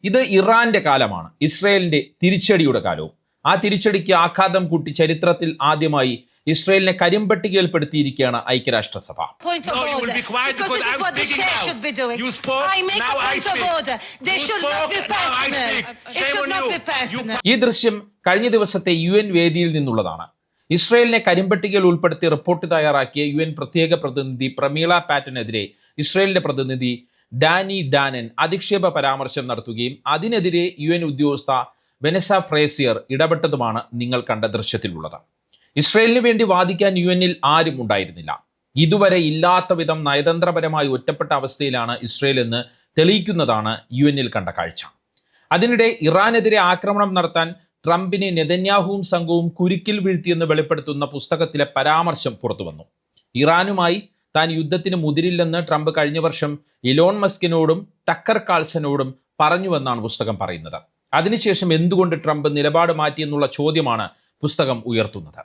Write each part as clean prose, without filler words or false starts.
ഇത് ഇറാന്റെ കാലമാണ്, ഇസ്രയേലിന്റെ തിരിച്ചടിയുടെ കാലവും. ആ തിരിച്ചടിക്ക് ആഘാതം കൂട്ടി ചരിത്രത്തിൽ ആദ്യമായി ഇസ്രയേലിനെ കരിമ്പട്ടികയിൽപ്പെടുത്തിയിരിക്കുകയാണ് ഐക്യരാഷ്ട്രസഭ. ഈ ദൃശ്യം കഴിഞ്ഞ ദിവസത്തെ UN വേദിയിൽ നിന്നുള്ളതാണ്. ഇസ്രയേലിനെ കരിമ്പട്ടികയിൽ ഉൾപ്പെടുത്തി റിപ്പോർട്ട് തയ്യാറാക്കിയ UN പ്രത്യേക പ്രതിനിധി പ്രമീള പാറ്റനെതിരെ ഇസ്രയേലിന്റെ പ്രതിനിധി ഡാനി ഡാനൻ അധിക്ഷേപ പരാമർശം നടത്തുകയും അതിനെതിരെ UN ഉദ്യോഗസ്ഥ വെനസ ഫ്രേസിയർ ഇടപെട്ടതുമാണ് നിങ്ങൾ കണ്ട ദൃശ്യത്തിലുള്ളത്. ഇസ്രയേലിന് വേണ്ടി വാദിക്കാൻ UN-ൽ ആരും ഉണ്ടായിരുന്നില്ല. ഇതുവരെ ഇല്ലാത്ത വിധം നയതന്ത്രപരമായി ഒറ്റപ്പെട്ട അവസ്ഥയിലാണ് ഇസ്രയേൽ എന്ന് തെളിയിക്കുന്നതാണ് UN-ൽ കണ്ട കാഴ്ച. അതിനിടെ ഇറാനെതിരെ ആക്രമണം നടത്താൻ ട്രംപിനെ നെതന്യാഹുവും സംഘവും കുരുക്കിൽ വീഴ്ത്തിയെന്ന് വെളിപ്പെടുത്തുന്ന പുസ്തകത്തിലെ പരാമർശം പുറത്തുവന്നു. ഇറാനുമായി താൻ യുദ്ധത്തിന് മുതിരില്ലെന്ന് ട്രംപ് കഴിഞ്ഞ വർഷം ഇലോൺ മസ്കിനോടും ടക്കർ കാൾസനോടും പറഞ്ഞുവെന്നാണ് പുസ്തകം പറയുന്നത്. അതിനുശേഷം എന്തുകൊണ്ട് ട്രംപ് നിലപാട് മാറ്റിയെന്നുള്ള ചോദ്യമാണ് പുസ്തകം ഉയർത്തുന്നത്.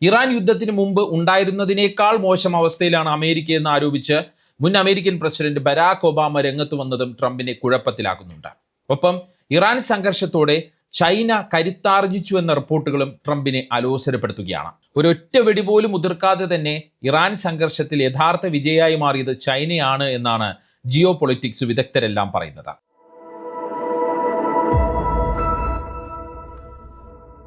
ഇറാൻ യുദ്ധത്തിന് മുമ്പ് ഉണ്ടായിരുന്നതിനേക്കാൾ മോശം അവസ്ഥയിലാണ് അമേരിക്കയെന്ന് ആരോപിച്ച് മുൻ അമേരിക്കൻ പ്രസിഡന്റ് ബരാക് ഒബാമ രംഗത്ത് വന്നതും ട്രംപിനെ കുഴപ്പത്തിലാക്കുന്നുണ്ട്. ഒപ്പം ഇറാൻ സംഘർഷത്തോടെ ചൈന കരുത്താർജിച്ചു എന്ന റിപ്പോർട്ടുകളും ട്രംപിനെ അലോസരപ്പെടുത്തുകയാണ്. ഒരൊറ്റ വെടി പോലും ഉതിർക്കാതെ തന്നെ ഇറാൻ സംഘർഷത്തിൽ യഥാർത്ഥ വിജയായി മാറിയത് ചൈനയാണ് എന്നാണ് ജിയോ പൊളിറ്റിക്സ് വിദഗ്ധരെല്ലാം പറയുന്നത്.